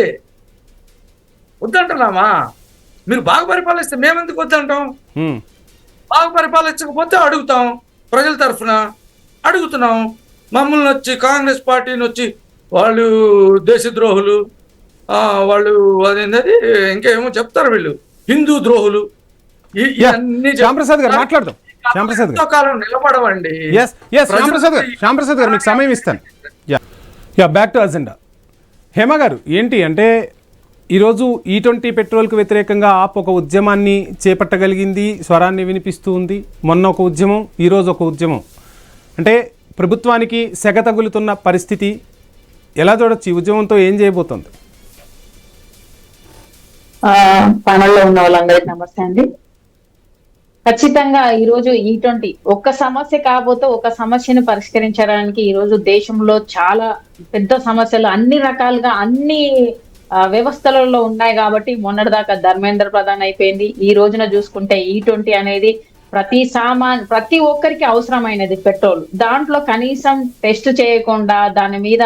వద్దంటున్నామా? మీరు బాగా పరిపాలిస్తే మేమెందుకు వద్దంటాం? బాగా పరిపాలించకపోతే అడుగుతాం, ప్రజల తరఫున అడుగుతున్నాం. మమ్మల్ని వచ్చి కాంగ్రెస్ పార్టీని వచ్చి వాళ్ళు దేశద్రోహులు, వాళ్ళు అదేంటది ఇంకేమో చెప్తారు, వీళ్ళు హిందూ ద్రోహులు, ఇవన్నీ శ్యాంప్రసాద్ గారు మాట్లాడదాం. శ్యాంప్రసాద్ గారు కాలం నిలబడవండి. శ్యాంప్రసాద్ గారు మీకు సమయం ఇస్తాను. Yeah back to agenda. Hema గారు, ఏంటి అంటే ఈరోజు E20 పెట్రోల్కు వ్యతిరేకంగా ఆప్ ఒక ఉద్యమాన్ని చేపట్టగలిగింది, స్వరాన్ని వినిపిస్తూ ఉంది. మొన్న ఒక ఉద్యమం, ఈరోజు ఒక ఉద్యమం. అంటే ప్రభుత్వానికి సెగ తగులుతున్న పరిస్థితి ఎలా చూడొచ్చు? ఈ ఉద్యమంతో ఏం చేయబోతోంది? పనుల్లో ఉన్న వాళ్ళందరికీ నమస్తే అండి. ఖచ్చితంగా ఈరోజు E20 ఒక్క సమస్య కాకపోతే ఒక సమస్యను పరిష్కరించడానికి ఈరోజు దేశంలో చాలా పెద్ద సమస్యలు అన్ని రకాలుగా అన్ని వ్యవస్థలలో ఉన్నాయి. కాబట్టి మొన్నటిదాకా ధర్మేంద్ర ప్రధాన్ అయిపోయింది. ఈ రోజున చూసుకుంటే E20 అనేది ప్రతి ఒక్కరికి అవసరమైనది పెట్రోల్. దాంట్లో కనీసం టెస్ట్ చేయకుండా, దాని మీద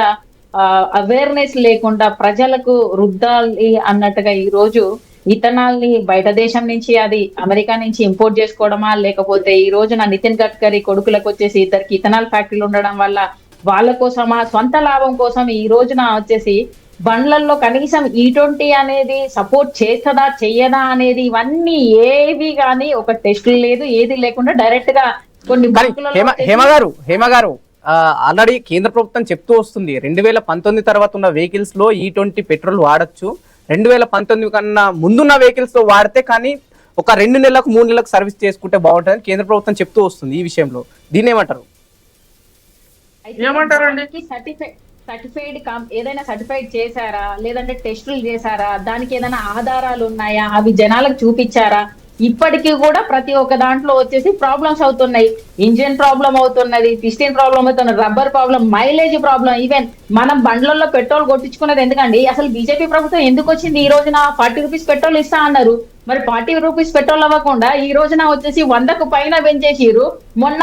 అవేర్నెస్ లేకుండా ప్రజలకు రుద్దాలి అన్నట్టుగా ఈ రోజు ఇథనాల్ ని బయట దేశం నుంచి, అది అమెరికా నుంచి ఇంపోర్ట్ చేసుకోవడమా, లేకపోతే ఈ రోజున నితిన్ గడ్కరీ కొడుకులకు వచ్చేసి ఇద్దరికి ఇథనాల్ ఫ్యాక్టరీలు ఉండడం వల్ల వాళ్ళ కోసమా, సొంత లాభం కోసం ఈ రోజున వచ్చేసి బండ్లల్లో కనీసం E20 అనేది సపోర్ట్ చేస్తుందా చెయ్యదా అనేది ఇవన్నీ ఏవి కానీ ఒక టెస్ట్ లేదు, ఏది లేకుండా డైరెక్ట్ గా కొన్ని హేమ గారు ఆల్రెడీ కేంద్ర ప్రభుత్వం చెప్తూ వస్తుంది 2019 తర్వాత ఉన్న వెహికల్స్ లో E20 పెట్రోల్ వాడచ్చు, 2019 కన్నా ముందున్న వెహికల్స్ లో వాడితే కానీ ఒక 2 నెలలకు 3 నెలలకు సర్వీస్ చేసుకుంటే బాగుంటుందని కేంద్ర ప్రభుత్వం చెప్తూ వస్తుంది. ఈ విషయంలో దీన్ని ఏమంటారు? సర్టిఫైడ్ ఏదైనా సర్టిఫైడ్ చేశారా, లేదంటే టెస్టులు చేశారా, దానికి ఏదైనా ఆధారాలు ఉన్నాయా, అవి జనాలకు చూపించారా? ఇప్పటికీ కూడా ప్రతి ఒక్క దాంట్లో వచ్చేసి ప్రాబ్లమ్స్ అవుతున్నాయి. ఇంజిన్ ప్రాబ్లం అవుతున్నది, పిస్టన్ ప్రాబ్లం అవుతున్నది, rubber problem, mileage problem. Even మనం బండ్లలో పెట్రోల్ కొట్టించుకున్నది ఎందుకండి? అసలు బీజేపీ ప్రభుత్వం ఎందుకు వచ్చింది? ఈ రోజున 40 రూపీస్ పెట్రోల్ ఇస్తా అన్నారు, మరి 40 రూపీస్ పెట్రోల్ అవ్వకుండా ఈ రోజున వచ్చేసి 100కు పైన పెంచేసిరు. మొన్న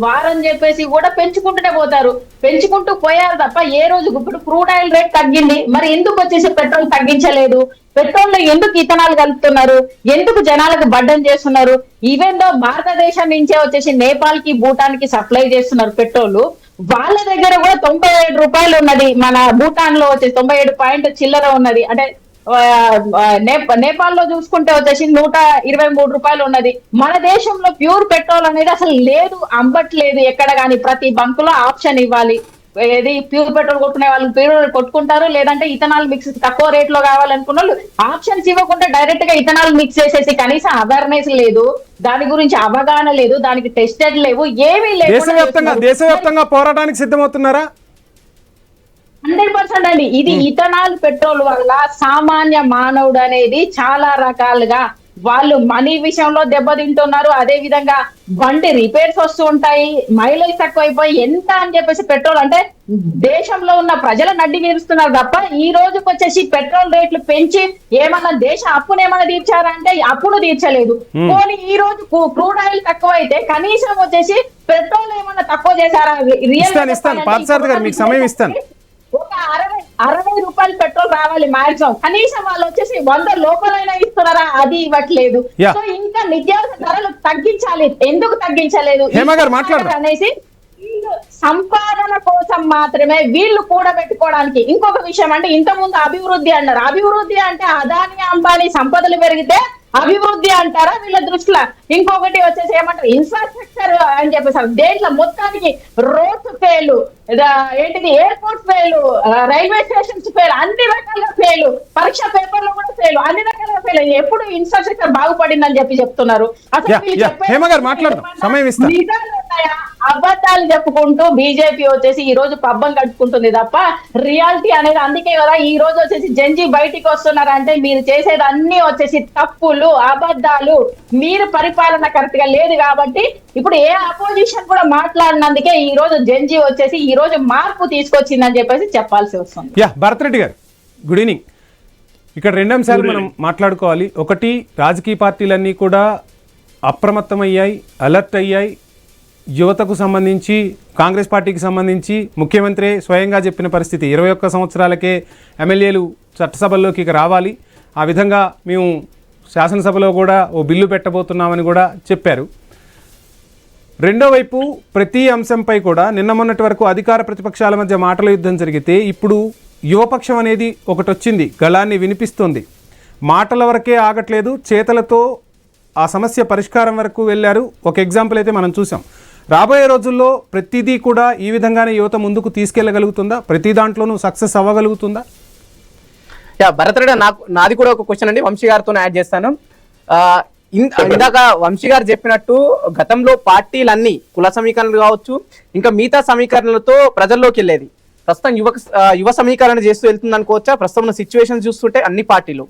వారం చెప్పేసి కూడా పెంచుకుంటూనే పోతారు, పెంచుకుంటూ పోయారు తప్ప ఏ రోజు. ఇప్పుడు క్రూడ్ ఆయిల్ రేట్ తగ్గింది, మరి ఎందుకు వచ్చేసి పెట్రోల్ తగ్గించలేదు? పెట్రోల్ లో ఎందుకు ఇథనాల్ కలుపుతున్నారు? ఎందుకు జనాలకు బడ్డన్ చేస్తున్నారు? ఈవెన్ దో భారతదేశం నుంచే వచ్చేసి నేపాల్ కి, భూటాన్ కి సప్లై చేస్తున్నారు పెట్రోల్. వాళ్ళ దగ్గర కూడా 97 రూపాయలు ఉన్నది, మన భూటాన్ లో వచ్చేసి 97 చిల్లర ఉన్నది. అంటే నేపాల్ లో చూసుకుంటే వచ్చేసి 123 రూపాయలు ఉన్నది. మన దేశంలో ప్యూర్ పెట్రోల్ అనేది అసలు లేదు, అమ్మట్లేదు ఎక్కడ కానీ. ప్రతి బంక్ లో ఆప్షన్ ఇవ్వాలి, ఏది ప్యూర్ పెట్రోల్ కొట్టుకునే వాళ్ళు ప్యూర్ కొట్టుకుంటారు, లేదంటే ఇథనాల్ మిక్స్ తక్కువ రేట్ లో కావాలనుకున్న వాళ్ళు ఆప్షన్స్ ఇవ్వకుండా డైరెక్ట్ గా ఇథనాల్ మిక్స్ చేసేసి కనీసం అవేర్నెస్ లేదు, దాని గురించి అవగాహన లేదు, దానికి టెస్టెడ్ లేవు, ఏమీ లేదు. దేశవ్యాప్తంగా పోరాటానికి సిద్ధమవుతున్నారా? 100% అండి. ఇది ఇథనాల్ పెట్రోల్ వల్ల సామాన్య మానవుడు అనేది చాలా రకాలుగా వాళ్ళు మనీ విషయంలో దెబ్బతింటున్నారు. అదే విధంగా బండి రిపేర్స్ వస్తూ ఉంటాయి, మైలేజ్ తక్కువైపోయి ఎంత అని చెప్పేసి పెట్రోల్ అంటే దేశంలో ఉన్న ప్రజల నడ్డి వీరుస్తున్నారు తప్ప ఈ రోజుకి వచ్చేసి పెట్రోల్ రేట్లు పెంచి ఏమన్నా దేశ అప్పును ఏమన్నా తీర్చారా అంటే అప్పును తీర్చలేదు. పోనీ ఈ రోజు క్రూడ్ ఆయిల్ తక్కువ అయితే కనీసం వచ్చేసి పెట్రోల్ ఏమన్నా తక్కువ చేశారా? ఒక 60 రూపాయలు పెట్రోల్ రావాలి మాక్సిమం, కనీసం వాళ్ళు వచ్చేసి 100 లోపలైనా ఇస్తున్నారా? అది ఇవ్వట్లేదు. సో ఇంకా నిత్యావసర ధరలు తగ్గించాలి, ఎందుకు తగ్గించలేదు అనేసి వీళ్ళు సంపాదన కోసం మాత్రమే వీళ్ళు కూడబెట్టుకోవడానికి. ఇంకొక విషయం అంటే ఇంతకుముందు అభివృద్ధి అన్నారు, అభివృద్ధి అంటే అదాని అంబానీ సంపదలు పెరిగితే అభివృద్ధి అంటారా వీళ్ళ దృష్టిలో? ఇంకొకటి వచ్చేసి ఏమంటారు, ఇన్ఫ్రాస్ట్రక్చర్ అని చెప్పేసారు. దేంట్లో మొత్తానికి రోడ్స్ ఫెయిల్, ఏంటిది airport fail, railway stations fail, అన్ని రకాలుగా ఫెయిల్, పరీక్ష పేపర్లు కూడా ఫెయిల్, అన్ని రకాలుగా ఫెయిల్. ఎప్పుడు ఇన్ఫ్రాస్ట్రక్చర్ బాగుపడిందని చెప్తున్నారు. అసలు అబద్ధాలు చెప్పుకుంటూ బీజేపీ వచ్చేసి ఈ రోజు పబ్బం కట్టుకుంటుంది తప్ప రియాలిటీ అనేది. అందుకే కదా ఈ రోజు వచ్చేసి జంజీ బయటికి వస్తున్నారంటే మీరు చేసేది అన్ని వచ్చేసి తప్పులు, అబద్ధాలు, మీరు పరిపాలన కరెక్ట్ గా లేదు కాబట్టి ఇప్పుడు ఏ అపోజిషన్ కూడా మాట్లాడినందుకే ఈ రోజు జంజీ వచ్చేసి ఈ రోజు మార్పు తీసుకొచ్చిందని చెప్పేసి చెప్పాల్సి వస్తుంది. యా, భరత్ రెడ్డి గారు గుడ్ ఈవినింగ్. ఇక్కడ 2 అంశాలు మనం మాట్లాడుకోవాలి. ఒకటి, రాజకీయ పార్టీలన్నీ కూడా అప్రమత్తమయ్యాయి, అలర్ట్ అయ్యాయి. యువతకు సంబంధించి, కాంగ్రెస్ పార్టీకి సంబంధించి ముఖ్యమంత్రి స్వయంగా చెప్పిన పరిస్థితి 21 సంవత్సరాలకే ఎమ్మెల్యేలు చట్టసభల్లోకి ఇక రావాలి, ఆ విధంగా మేము శాసనసభలో కూడా ఓ బిల్లు పెట్టబోతున్నామని కూడా చెప్పారు. రెండో వైపు ప్రతి అంశంపై కూడా నిన్న మొన్నటి వరకు అధికార ప్రతిపక్షాల మధ్య మాటల యుద్ధం జరిగితే ఇప్పుడు యువపక్షం అనేది ఒకటి వచ్చింది, గళాన్ని వినిపిస్తుంది. మాటల వరకే ఆగట్లేదు, చేతలతో ఆ సమస్య పరిష్కారం వరకు వెళ్ళారు. ఒక ఎగ్జాంపుల్ అయితే మనం చూసాం. రాబోయే రోజుల్లో ప్రతిదీ కూడా ఈ విధంగానే యువత ముందుకు తీసుకెళ్లగలుగుతుందా? ప్రతి దాంట్లోనూ సక్సెస్ అవ్వగలుగుతుందా? యా, భరత్ రెడ్డి, నాది కూడా ఒక క్వశ్చన్ అండి, వంశీ గారితో యాడ్ చేస్తాను. ఇందాక వంశీ గారు చెప్పినట్టు గతంలో పార్టీలన్నీ కుల సమీకరణలు కావచ్చు, ఇంకా మిగతా సమీకరణలతో ప్రజల్లోకి వెళ్ళేది. ప్రస్తుతం యువ సమీకరణ చేస్తూ వెళ్తుంది అనుకోవచ్చా? ప్రస్తుతం సిచ్యువేషన్ చూస్తుంటే అన్ని పార్టీలు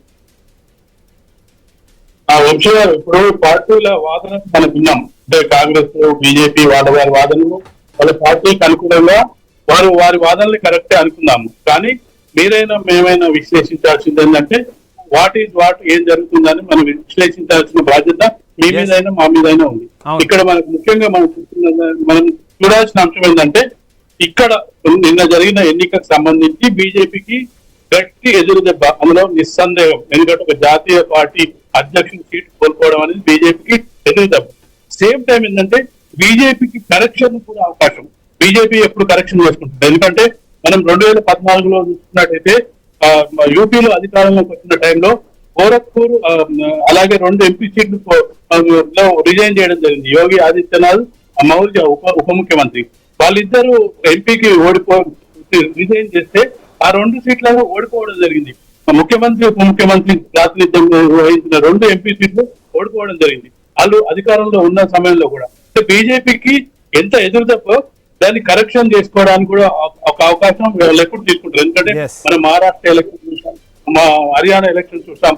వంశీ గారు, ఇప్పుడు పార్టీల వాదన మనం విన్నాం. అంటే కాంగ్రెస్, బీజేపీ వారి వాదనలు, వాళ్ళ పార్టీకి అనుకూలంగా వారి వాదనలు కరెక్టే అనుకున్నాము. కానీ మేమైనా విశ్లేషించాల్సింది ఏంటంటే వాట్ ఏం జరుగుతుందని మనం విశ్లేషించాల్సిన బాధ్యత మీ మీదైనా మా మీదైనా ఉంది. ఇక్కడ మనకు ముఖ్యంగా మనం చూడాల్సిన అంశం ఏంటంటే, ఇక్కడ నిన్న జరిగిన ఎన్నికకు సంబంధించి బీజేపీకి గట్టి ఎదురు దెబ్బ, అందులో నిస్సందేహం. ఎందుకంటే ఒక జాతీయ పార్టీ అధ్యక్షుడు సీట్ కోల్పోవడం అనేది బీజేపీకి ఎదురు దెబ్బ. సేమ్ టైం ఏంటంటే బీజేపీకి కరెక్షన్ కూడా అవకాశం. బీజేపీ ఎప్పుడు కరెక్షన్ చేసుకుంటుంది. ఎందుకంటే మనం 2014లో చూసుకున్నట్టయితే యూపీలో అధికారంలోకి వచ్చిన టైంలో గోరఖ్పూర్ అలాగే 2 ఎంపీ సీట్లు రిజైన్ చేయడం జరిగింది. యోగి ఆదిత్యనాథ్, మౌర్య ఉప ముఖ్యమంత్రి, వాళ్ళిద్దరూ ఎంపీకి రిజైన్ చేస్తే ఆ 2 సీట్లలో ఓడిపోవడం జరిగింది. ముఖ్యమంత్రి ఉప ముఖ్యమంత్రి ప్రాతినిధ్యం వహించిన 2 ఎంపీ సీట్లు ఓడిపోవడం జరిగింది. వాళ్ళు అధికారంలో ఉన్న సమయంలో కూడా. బీజేపీకి ఎంత ఎదురుదప్పో దాన్ని కరెక్షన్ చేసుకోవడానికి కూడా ఒక అవకాశం ఎప్పుడు తీసుకుంటారు. ఎందుకంటే మనం మహారాష్ట్ర ఎలక్షన్ చూసాం, మా హర్యానా ఎలక్షన్ చూసాం,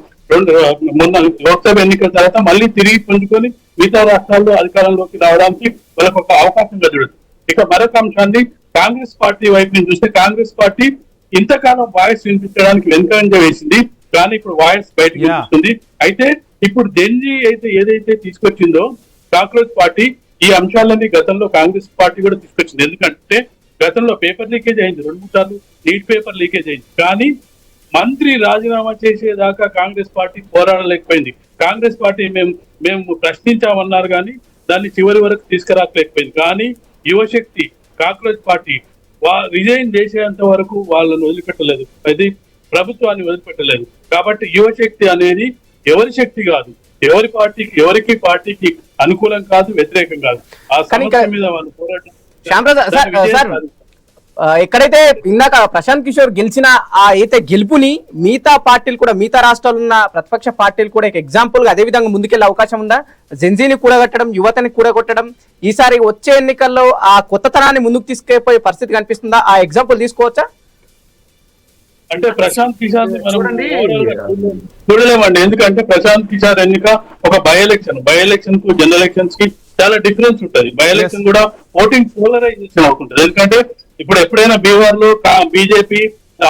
మొన్న లోక్సభ ఎన్నికల తర్వాత మళ్ళీ తిరిగి పుంజుకొని మిగతా రాష్ట్రాల్లో అధికారంలోకి రావడానికి వాళ్ళకి ఒక అవకాశం కదుడుతుంది. ఇక మరొక అంశాన్ని కాంగ్రెస్ పార్టీ వైపు నుంచి చూస్తే, కాంగ్రెస్ పార్టీ ఇంతకాలం వాయిస్ వినిపించడానికి వెనుకంజ వేసింది, కానీ ఇప్పుడు వాయిస్ బయటకు వస్తుంది. అయితే ఇప్పుడు జెన్జీ ఏదైతే తీసుకొచ్చిందో కాంగ్రెస్ పార్టీ, ఈ అంశాలన్నీ గతంలో కాంగ్రెస్ పార్టీ కూడా తీసుకొచ్చింది. ఎందుకంటే గతంలో పేపర్ లీకేజ్ అయింది, 2-3 సార్లు నీట్ పేపర్ లీకేజ్ అయింది. కానీ మంత్రి రాజీనామా చేసేదాకా కాంగ్రెస్ పార్టీ పోరాడలేకపోయింది. కాంగ్రెస్ పార్టీ మేము ప్రశ్నించామన్నారు కానీ దాన్ని చివరి వరకు తీసుకురాకలేకపోయింది. కానీ యువశక్తి కాంగ్రెస్ పార్టీ రిజైన్ చేసేంత వరకు వాళ్ళను వదిలిపెట్టలేదు, అది ప్రభుత్వాన్ని వదిలిపెట్టలేదు. కాబట్టి యువశక్తి అనేది ఎవరి శక్తి కాదు, ఎవరికి పార్టీకి అనుకూలం కాదు, వ్యతిరేకం కాదు. ఆ సమస్య మీద వాళ్ళు పోరాటం. ఎక్కడైతే ఇందాక ప్రశాంత్ కిషోర్ గెలిచిన ఆ అయితే గెలుపుని మిగతా పార్టీలు కూడా, మిగతా రాష్ట్రాలు ఉన్న ప్రతిపక్ష పార్టీలు కూడా ఎగ్జాంపుల్ గా అదే విధంగా ముందుకెళ్లే అవకాశం ఉందా? జెన్జీని కూడగట్టడం, యువతని కూడగొట్టడం, ఈసారి వచ్చే ఎన్నికల్లో ఆ కొత్తతనాన్ని ముందుకు తీసుకెళ్లిపోయే పరిస్థితి కనిపిస్తుందా? ఆ ఎగ్జాంపుల్ తీసుకోవచ్చా? అంటే ప్రశాంత్ కిషోర్ చూడలేమండి. ఎందుకంటే ప్రశాంత్ కిషోర్ ఎన్నిక ఒక బై ఎలక్షన్ కు జనరల్ ఎలక్షన్స్ కి చాలా డిఫరెన్స్ ఉంటుంది. బై ఎలక్షన్ కూడా ఓటింగ్ పోలరైజేషన్ అవుతుంటది. ఎందుకంటే ఇప్పుడు ఎప్పుడైనా బీహార్ లో బీజేపీ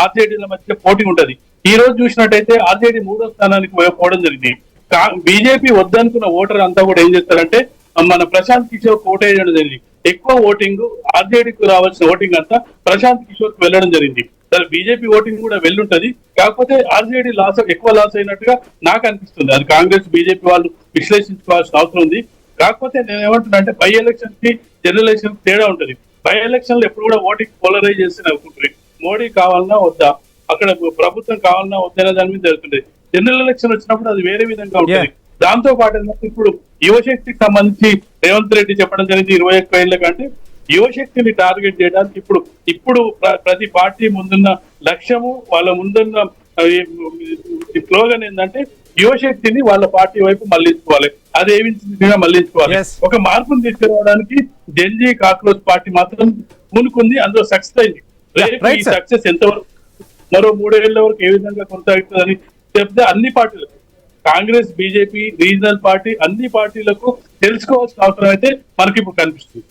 ఆర్జేడీల మధ్య పోటీ ఉంటది. ఈ రోజు చూసినట్టయితే ఆర్జేడీ 3వ స్థానానికి పోవడం జరిగింది. బీజేపీ వద్దనుకున్న ఓటర్ అంతా కూడా ఏం చేస్తారంటే మన ప్రశాంత్ కిషోర్ ఓటేయడం జరిగింది. ఎక్కువ ఓటింగ్ ఆర్జేడీకి రావాల్సిన ఓటింగ్ అంతా ప్రశాంత్ కిషోర్ కు వెళ్ళడం జరిగింది. బీజేపీ ఓటింగ్ కూడా వెళ్ళుంటది, కాకపోతే ఆర్జేడీ ఎక్కువ లాస్ అయినట్టుగా నాకు అనిపిస్తుంది. అది కాంగ్రెస్ బీజేపీ వాళ్ళు విశ్లేషించుకోవాల్సిన అవసరం ఉంది. కాకపోతే నేను ఏమంటున్నా అంటే బై ఎలక్షన్ కి జనరల్ ఎలక్షన్ తేడా ఉంటది. బై ఎలక్షన్ లో ఎప్పుడు కూడా ఓటింగ్ పోలరైజేషన్ అవుతుంటుంది. మోడీ కావాలన్నా వద్దా, అక్కడ ప్రభుత్వం కావాలన్నా వద్దనే దాని మీద జరుగుతుంది. జనరల్ ఎలక్షన్ వచ్చినప్పుడు అది వేరే విధంగా ఉంటుంది. దాంతో పాటు ఇప్పుడు యువశక్తికి సంబంధించి రేవంత్ రెడ్డి చెప్పడం జరిగింది 21 ఏళ్ల కంటే యువశక్తిని టార్గెట్ చేయడానికి ఇప్పుడు ప్రతి పార్టీ ముందున్న లక్ష్యము, వాళ్ళ ముందున్న స్లోగన్ ఏంటంటే యువశక్తిని వాళ్ళ పార్టీ వైపు మళ్లించుకోవాలి, అదేమి మళ్లించుకోవాలి. ఒక మార్పును తీసుకురావడానికి జెన్జీ కాక్రోచ్ పార్టీ మాత్రం పూనుకుంది, అందులో సక్సెస్ అయింది. ఈ సక్సెస్ ఎంతవరకు మరో 3 ఏళ్ల వరకు ఏ విధంగా కొనసాగుతుందని చెప్తే అన్ని పార్టీలకు, కాంగ్రెస్, బీజేపీ, రీజనల్ పార్టీ, అన్ని పార్టీలకు తెలుసుకోవాల్సిన అవసరం అయితే మనకి ఇప్పుడు కనిపిస్తుంది.